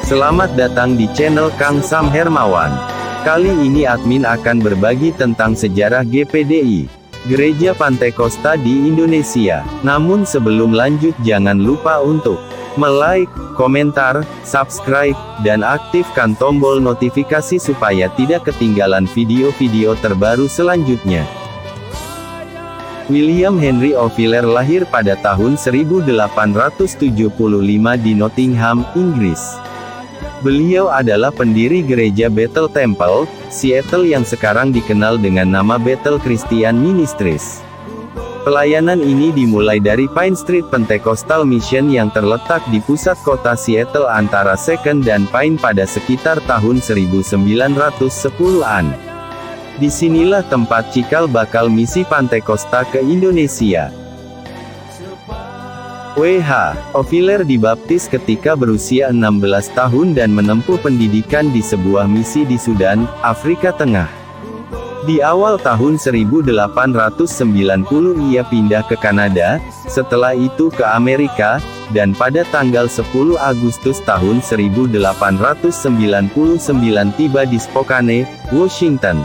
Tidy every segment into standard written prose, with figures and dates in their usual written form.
Selamat datang di channel Kang Sam Hermawan. Kali ini admin akan berbagi tentang sejarah GPDI, Gereja Pantekosta di Indonesia. Namun sebelum lanjut jangan lupa untuk like, komentar, subscribe, dan aktifkan tombol notifikasi supaya tidak ketinggalan video-video terbaru selanjutnya. William Henry Offiler lahir pada tahun 1875 di Nottingham, Inggris. Beliau adalah pendiri gereja Bethel Temple, Seattle yang sekarang dikenal dengan nama Bethel Christian Ministries. Pelayanan ini dimulai dari Pine Street Pentecostal Mission yang terletak di pusat kota Seattle antara Second dan Pine pada sekitar tahun 1910-an. Disinilah tempat cikal bakal misi Pantekosta ke Indonesia. W.H. Offiler dibaptis ketika berusia 16 tahun dan menempuh pendidikan di sebuah misi di Sudan, Afrika Tengah. Di awal tahun 1890 ia pindah ke Kanada, setelah itu ke Amerika, dan pada tanggal 10 Agustus tahun 1899 tiba di Spokane, Washington.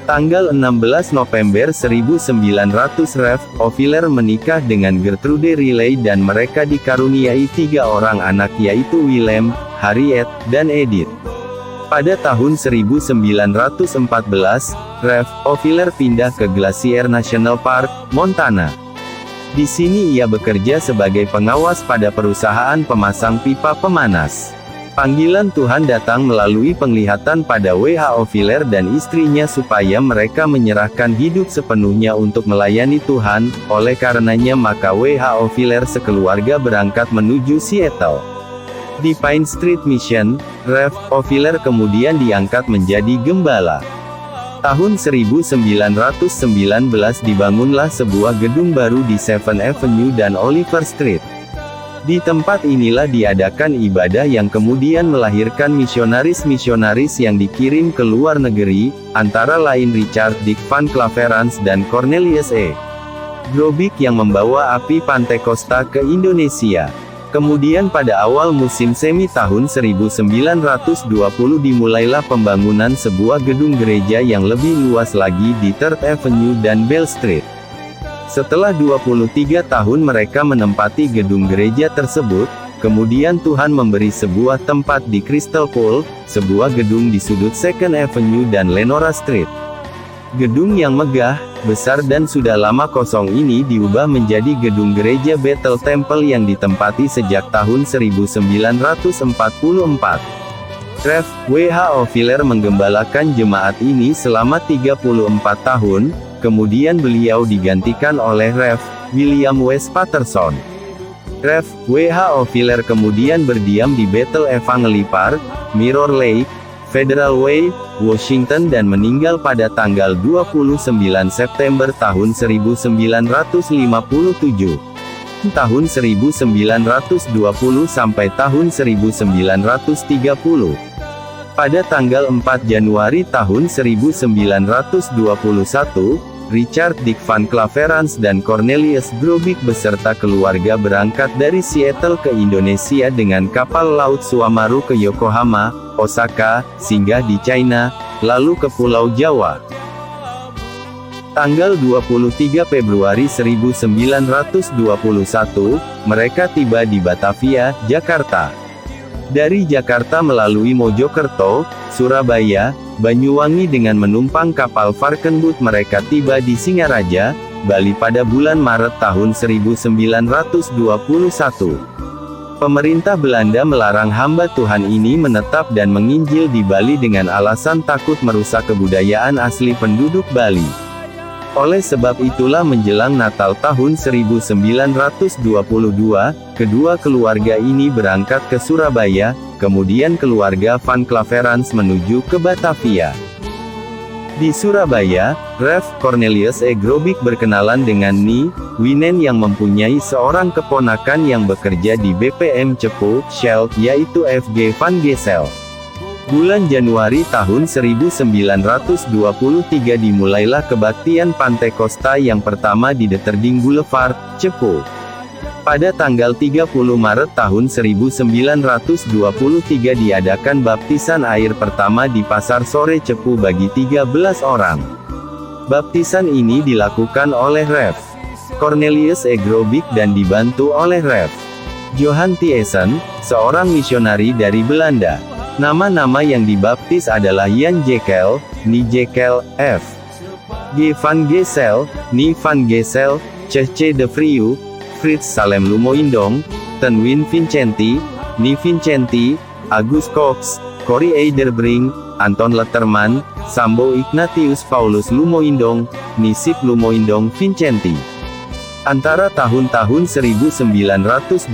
Tanggal 16 November 1900 Rev. Offiler menikah dengan Gertrude Riley dan mereka dikaruniai 3 orang anak yaitu Willem, Harriet, dan Edith. Pada tahun 1914, Rev. Offiler pindah ke Glacier National Park, Montana. Di sini ia bekerja sebagai pengawas pada perusahaan pemasang pipa pemanas. Panggilan Tuhan datang melalui penglihatan pada W.H. Offiler dan istrinya supaya mereka menyerahkan hidup sepenuhnya untuk melayani Tuhan, oleh karenanya maka W.H. Offiler sekeluarga berangkat menuju Seattle. Di Pine Street Mission, Rev. Offiler kemudian diangkat menjadi gembala. Tahun 1919 dibangunlah sebuah gedung baru di 7th Avenue dan Oliver Street. Di tempat inilah diadakan ibadah yang kemudian melahirkan misionaris-misionaris yang dikirim ke luar negeri, antara lain Richard Dick Van Klaverans dan Cornelius E. Grobick yang membawa api Pantekosta ke Indonesia. Kemudian pada awal musim semi tahun 1920 dimulailah pembangunan sebuah gedung gereja yang lebih luas lagi di 3rd Avenue dan Bell Street. Setelah 23 tahun mereka menempati gedung gereja tersebut, kemudian Tuhan memberi sebuah tempat di Crystal Pool, sebuah gedung di sudut 2nd Avenue dan Lenora Street. Gedung yang megah, besar dan sudah lama kosong ini diubah menjadi gedung gereja Bethel Temple yang ditempati sejak tahun 1944. Rev. W.H. Offiler menggembalakan jemaat ini selama 34 tahun, kemudian beliau digantikan oleh Rev. William West Patterson. Rev. W.H. Offiler kemudian berdiam di Bethel Evangeli Park, Mirror Lake, Federal Way, Washington dan meninggal pada tanggal 29 September tahun 1957. Tahun 1920 sampai tahun 1930. Pada tanggal 4 Januari tahun 1921, Richard Dick Van Klaverans dan Cornelius Grobick beserta keluarga berangkat dari Seattle ke Indonesia dengan kapal laut Suamaru ke Yokohama, Osaka, singgah di China, lalu ke Pulau Jawa. Tanggal 23 Februari 1921, mereka tiba di Batavia, Jakarta. Dari Jakarta melalui Mojokerto, Surabaya, Banyuwangi dengan menumpang kapal Varkenboot mereka tiba di Singaraja, Bali pada bulan Maret tahun 1921. Pemerintah Belanda melarang hamba Tuhan ini menetap dan menginjil di Bali dengan alasan takut merusak kebudayaan asli penduduk Bali. Oleh sebab itulah menjelang Natal tahun 1922, kedua keluarga ini berangkat ke Surabaya, kemudian keluarga Van Klaverans menuju ke Batavia. Di Surabaya, Rev. Cornelius E. Grobick berkenalan dengan Ni Winen yang mempunyai seorang keponakan yang bekerja di BPM Cepu, Shell, yaitu F.G. Van Gesel. Bulan Januari tahun 1923 dimulailah kebaktian Pantekosta yang pertama di Deterding Boulevard, Cepu. Pada tanggal 30 Maret tahun 1923 diadakan baptisan air pertama di Pasar Sore Cepu bagi 13 orang. Baptisan ini dilakukan oleh Rev. Cornelius E. Grobik dan dibantu oleh Rev. Johan Thiessen, seorang misionari dari Belanda. Nama-nama yang dibaptis adalah Jan Jekel, Ni Jekel, F. G. van Gesel, Ni van Gesel, C. de Vrieu, Frits Salem Lumoindong, Ten Win Vincenti, Ni Vincenti, Agus Cox, Corrie Eiderbrink, Anton Letterman, Sambo Ignatius Paulus Lumoindong, Nisip Lumoindong Vincenti. Antara tahun-tahun 1923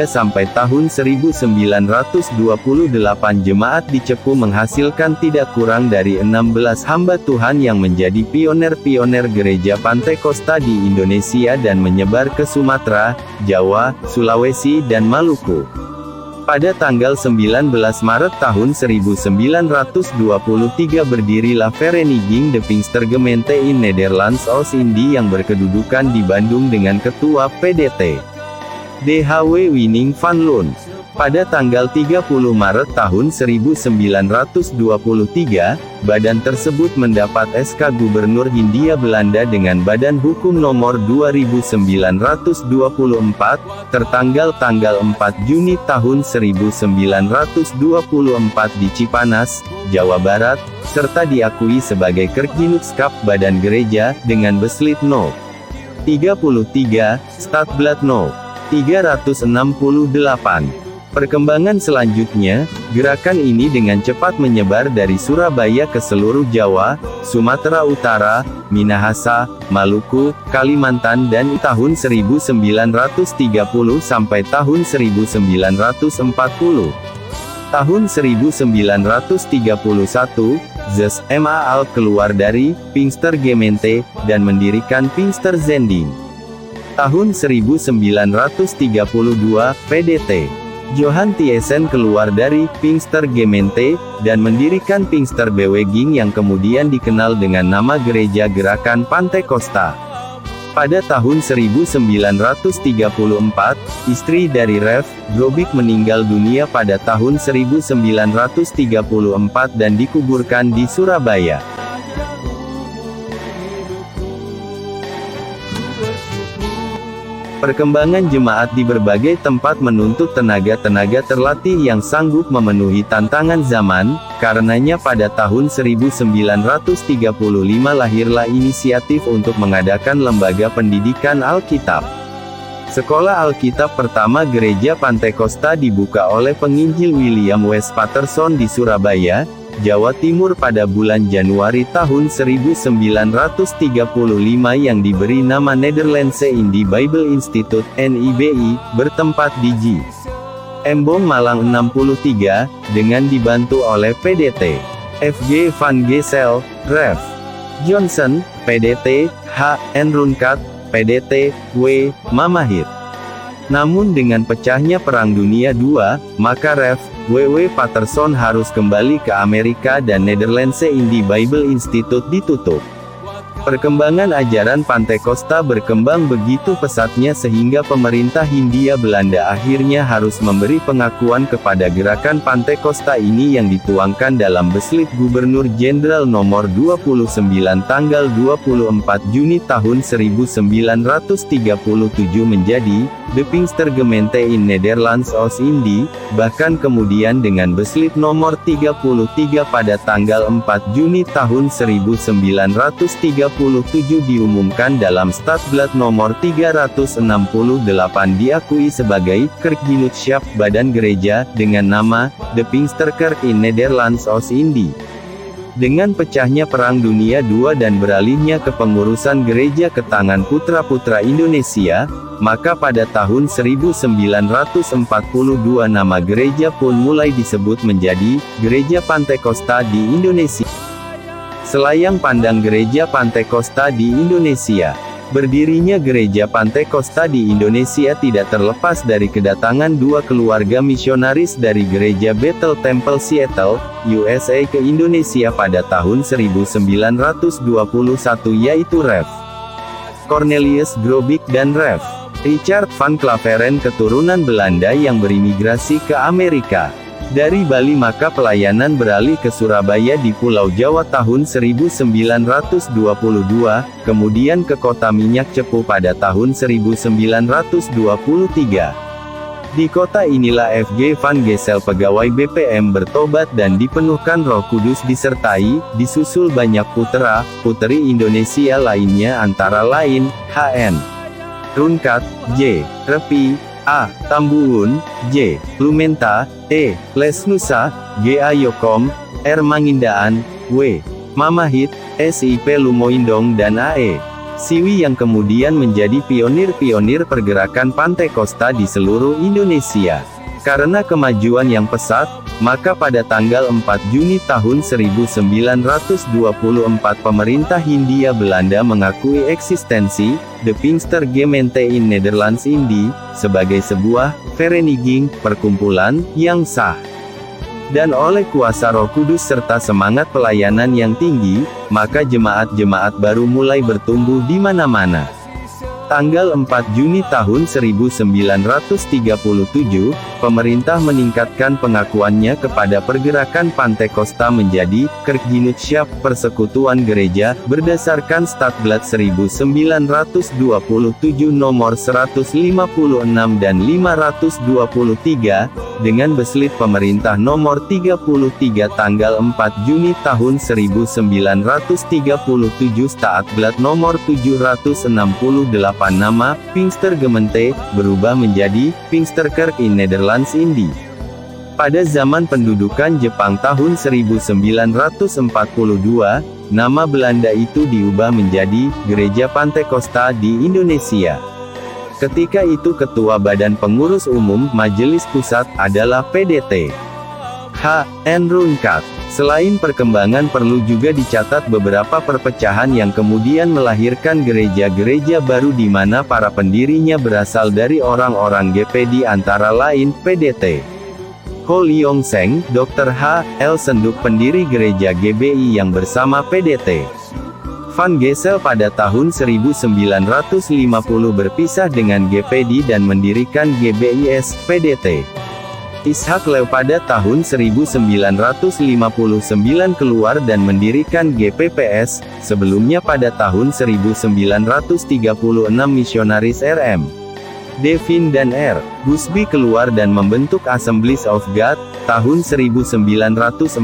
sampai tahun 1928 jemaat di Cepu menghasilkan tidak kurang dari 16 hamba Tuhan yang menjadi pioner-pioner gereja Pantekosta di Indonesia dan menyebar ke Sumatera, Jawa, Sulawesi dan Maluku. Pada tanggal 19 Maret tahun 1923 berdirilah Vereniging de Pinkstergemeente in Nederlands Oost-Indie yang berkedudukan di Bandung dengan Ketua PDT DHW Winning van Loon. Pada tanggal 30 Maret tahun 1923, badan tersebut mendapat SK Gubernur Hindia Belanda dengan Badan Hukum Nomor 2924, tertanggal tanggal 4 Juni tahun 1924 di Cipanas, Jawa Barat, serta diakui sebagai Kerkgenootschapp Badan Gereja, dengan Beslit No. 33, Stadblad No. 368. Perkembangan selanjutnya, gerakan ini dengan cepat menyebar dari Surabaya ke seluruh Jawa, Sumatera Utara, Minahasa, Maluku, Kalimantan dan tahun 1930 sampai tahun 1940. Tahun 1931, Zes Maal keluar dari Pinkstergemeente dan mendirikan Pinksterzending. Tahun 1932, PDT Johan Thiessen keluar dari Pinkstergemeente dan mendirikan Pinksterbeweging yang kemudian dikenal dengan nama Gereja Gerakan Pantekosta. Pada tahun 1934, istri dari Rev. Grobik meninggal dunia pada tahun 1934 dan dikuburkan di Surabaya. Perkembangan jemaat di berbagai tempat menuntut tenaga-tenaga terlatih yang sanggup memenuhi tantangan zaman, karenanya pada tahun 1935 lahirlah inisiatif untuk mengadakan lembaga pendidikan Alkitab. Sekolah Alkitab pertama Gereja Pantekosta dibuka oleh penginjil William West Patterson di Surabaya, Jawa Timur pada bulan Januari tahun 1935 yang diberi nama Nederlandse Indie Bible Institute, NIBI, bertempat di J. Embong Malang 63, dengan dibantu oleh PDT F.G. van Gesel, Rev. Johnson, PDT, H. N. Runkat, PDT, W. Mamahit. Namun dengan pecahnya Perang Dunia II, maka Rev. W.W. Patterson harus kembali ke Amerika dan Nederlandse Indie Bible Institute ditutup. Perkembangan ajaran Pantekosta berkembang begitu pesatnya sehingga pemerintah Hindia Belanda akhirnya harus memberi pengakuan kepada gerakan Pantekosta ini yang dituangkan dalam Beslit Gubernur Jenderal Nomor 29 tanggal 24 Juni tahun 1937 menjadi De Pinkstergemeente in Nederlands Oost-Indie, bahkan kemudian dengan Beslit Nomor 33 pada tanggal 4 Juni tahun 1937 diumumkan dalam Stadblad nomor 368 diakui sebagai Kerkgenootschapp Badan Gereja, dengan nama De Pinksterkerk in Nederlands Oost-Indie. Dengan pecahnya Perang Dunia II dan beralihnya kepengurusan gereja ke tangan putra-putra Indonesia, maka pada tahun 1942 nama gereja pun mulai disebut menjadi Gereja Pantekosta di Indonesia. Selayang pandang Gereja Pantekosta di Indonesia. Berdirinya Gereja Pantekosta di Indonesia tidak terlepas dari kedatangan dua keluarga misionaris dari Gereja Bethel Temple Seattle, USA ke Indonesia pada tahun 1921 yaitu Rev. Cornelius Grobik dan Rev. Richard van Claveren keturunan Belanda yang berimigrasi ke Amerika. Dari Bali maka pelayanan beralih ke Surabaya di Pulau Jawa tahun 1922, kemudian ke Kota Minyak Cepu pada tahun 1923. Di kota inilah F.G. van Gessel pegawai BPM bertobat dan dipenuhkan Roh Kudus disertai, disusul banyak putera-puteri Indonesia lainnya antara lain, H.N. Runkat, J. Repi, A. Tambuun, J. Lumenta, E. Lesnusa, G. A. Yokom, R. Mangindaan, W. Mamahit, SIP Lumoindong dan A.E. Siwi yang kemudian menjadi pionir-pionir pergerakan Pantai Kosta di seluruh Indonesia. Karena kemajuan yang pesat, maka pada tanggal 4 Juni tahun 1924 pemerintah Hindia Belanda mengakui eksistensi de Pinkstergemeente in Nederlands Indie sebagai sebuah vereniging, perkumpulan yang sah. Dan oleh kuasa Roh Kudus serta semangat pelayanan yang tinggi, maka jemaat-jemaat baru mulai bertumbuh di mana-mana. Tanggal 4 Juni tahun 1937, pemerintah meningkatkan pengakuannya kepada pergerakan Pantai Kosta menjadi Kerkgenootschap Persekutuan Gereja, berdasarkan Stadblad 1927 nomor 156 dan 523, dengan beslit pemerintah nomor 33 tanggal 4 Juni tahun 1937 Stadblad nomor 768. Nama Pinkstergemeente berubah menjadi Pinksterkerk in Nederlands Indie. Pada zaman pendudukan Jepang tahun 1942, nama Belanda itu diubah menjadi Gereja Pantai Kosta di Indonesia. Ketika itu Ketua Badan Pengurus Umum Majelis Pusat adalah PDT H. N. Runkat. Selain perkembangan perlu juga dicatat beberapa perpecahan yang kemudian melahirkan gereja-gereja baru di mana para pendirinya berasal dari orang-orang GPD antara lain, PDT Ho Leong Seng, Dr. H. L. Senduk pendiri gereja GBI yang bersama PDT Van Gessel pada tahun 1950 berpisah dengan GPD dan mendirikan GBIS, PDT Ishak Lew pada tahun 1959 keluar dan mendirikan GPPS, sebelumnya pada tahun 1936 misionaris RM. Devin dan R. Busby keluar dan membentuk Assemblies of God, tahun 1946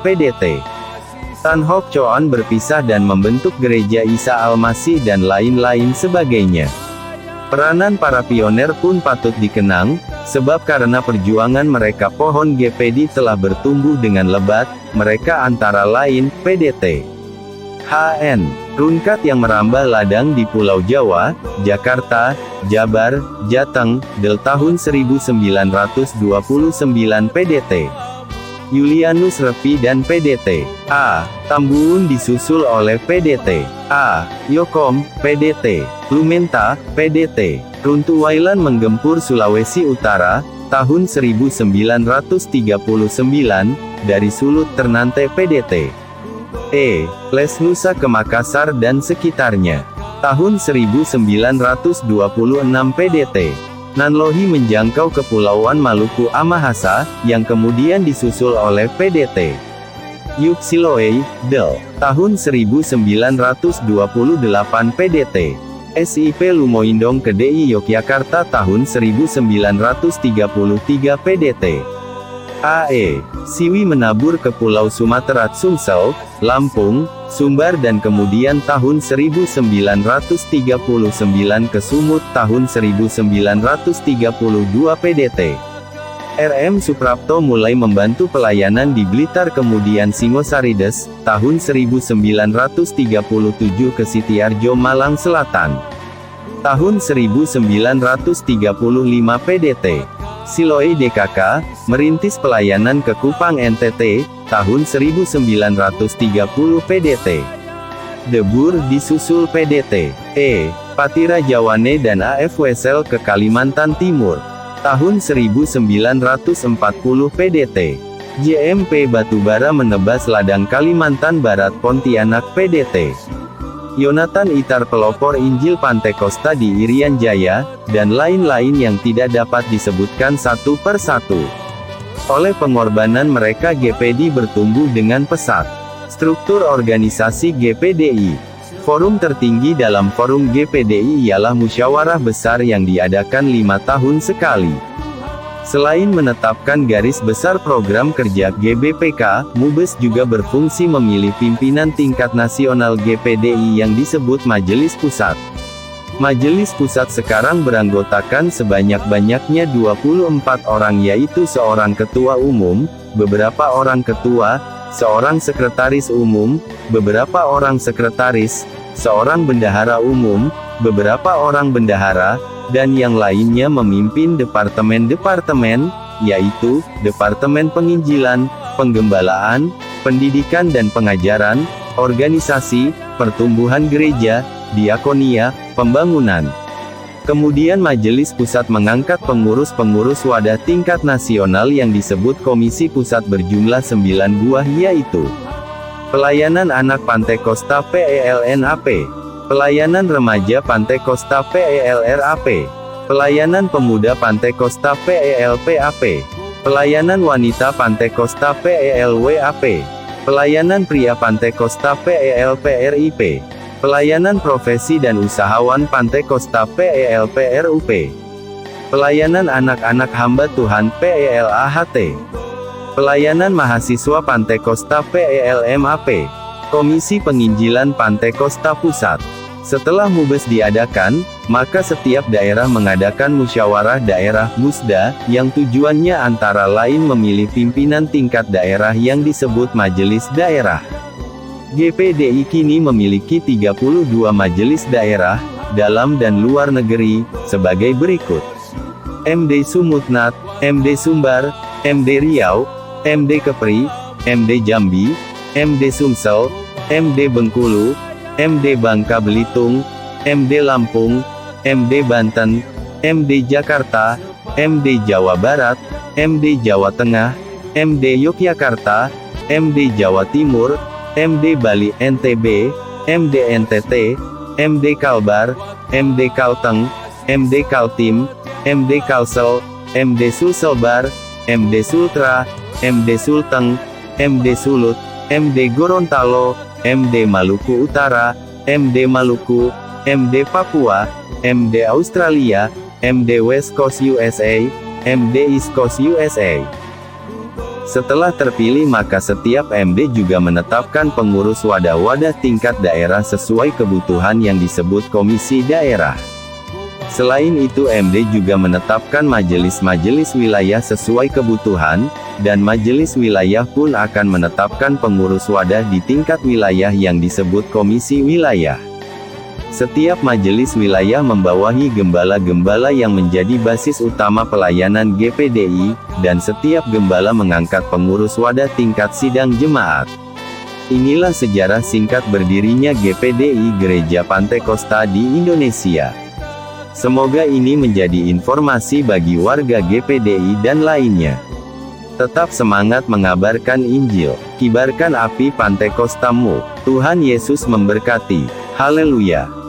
PDT. Tan Hock Choan berpisah dan membentuk Gereja Isa Al-Masih dan lain-lain sebagainya. Peranan para pioner pun patut dikenang, sebab karena perjuangan mereka pohon GPD telah bertumbuh dengan lebat, mereka antara lain, PDT H.N. Runkat yang merambah ladang di Pulau Jawa, Jakarta, Jabar, Jateng, del tahun 1929 PDT Julianus Repi dan PDT A. Tambuun disusul oleh PDT A. Yokom, PDT Lumenta, PDT Runtu Wailan menggempur Sulawesi Utara, tahun 1939, dari Sulut Ternate PDT E. Lesnusa ke Makassar dan sekitarnya, tahun 1926 PDT Nanlohi menjangkau Kepulauan Maluku Amahasa, yang kemudian disusul oleh PDT Yuk Siloe, del. tahun 1928 PDT SIP Lumoindong KDI Yogyakarta tahun 1933 PDT AE. Siwi menabur ke Pulau Sumatera Sumsel, Lampung, Sumbar dan kemudian tahun 1939 ke Sumut tahun 1932 PDT RM Suprapto mulai membantu pelayanan di Blitar kemudian Singosarides, tahun 1937 ke Sitiarjo Malang Selatan. Tahun 1935 PDT Siloe DKK, merintis pelayanan ke Kupang NTT, tahun 1930 PDT Debur disusul PDT E. Patira Jawane dan AF Wesel ke Kalimantan Timur, tahun 1940 PDT JMP Batubara menebas ladang Kalimantan Barat Pontianak PDT Yonatan Itar pelopor Injil Pantekosta di Irian Jaya, dan lain-lain yang tidak dapat disebutkan satu per satu. Oleh pengorbanan mereka GPD bertumbuh dengan pesat. Struktur organisasi GPDI. Forum tertinggi dalam forum GPDI ialah musyawarah besar yang diadakan 5 tahun sekali. Selain menetapkan garis besar program kerja GBPK, MUBES juga berfungsi memilih pimpinan tingkat nasional GPDI yang disebut Majelis Pusat. Majelis Pusat sekarang beranggotakan sebanyak-banyaknya 24 orang, yaitu seorang ketua umum, beberapa orang ketua, seorang sekretaris umum, beberapa orang sekretaris, seorang bendahara umum, beberapa orang bendahara, dan yang lainnya memimpin departemen-departemen, yaitu, Departemen Penginjilan, Penggembalaan, Pendidikan dan Pengajaran, Organisasi, Pertumbuhan Gereja, Diakonia, Pembangunan. Kemudian Majelis Pusat mengangkat pengurus-pengurus wadah tingkat nasional yang disebut Komisi Pusat berjumlah 9 buah, yaitu Pelayanan Anak Pantekosta PELNAP, Pelayanan Remaja Pantekosta PELRAP, Pelayanan Pemuda Pantekosta PELPAP, Pelayanan Wanita Pantekosta PELWAP, Pelayanan Pria Pantekosta PELPRIP, Pelayanan Profesi dan Usahawan Pantekosta PELPRUP, Pelayanan Anak-anak Hamba Tuhan PELAHT, Pelayanan Mahasiswa Pantekosta PELMAP, Komisi Penginjilan Pantekosta Pusat. Setelah MUBES diadakan, maka setiap daerah mengadakan musyawarah daerah (musda), yang tujuannya antara lain memilih pimpinan tingkat daerah yang disebut majelis daerah. GPDI kini memiliki 32 majelis daerah, dalam dan luar negeri, sebagai berikut. MD Sumutnat, MD Sumbar, MD Riau, MD Kepri, MD Jambi, MD Sumsel, MD Bengkulu, MD Bangka Belitung, MD Lampung, MD Banten, MD Jakarta, MD Jawa Barat, MD Jawa Tengah, MD Yogyakarta, MD Jawa Timur, MD Bali NTB, MD NTT, MD Kalbar, MD Kalteng, MD Kaltim, MD Kalsel, MD Sulselbar, MD Sultra, MD Sulteng, MD Sulut, MD Gorontalo, MD Maluku Utara, MD Maluku, MD Papua, MD Australia, MD West Coast USA, MD East Coast USA. Setelah terpilih maka setiap MD juga menetapkan pengurus wadah-wadah tingkat daerah sesuai kebutuhan yang disebut komisi daerah. Selain itu MD juga menetapkan majelis-majelis wilayah sesuai kebutuhan, dan majelis wilayah pun akan menetapkan pengurus wadah di tingkat wilayah yang disebut komisi wilayah. Setiap majelis wilayah membawahi gembala-gembala yang menjadi basis utama pelayanan GPDI, dan setiap gembala mengangkat pengurus wadah tingkat sidang jemaat. Inilah sejarah singkat berdirinya GPDI Gereja Pantekosta di Indonesia. Semoga ini menjadi informasi bagi warga GPDI dan lainnya. Tetap semangat mengabarkan Injil, kibarkan api Pantekostamu. Tuhan Yesus memberkati. Haleluya.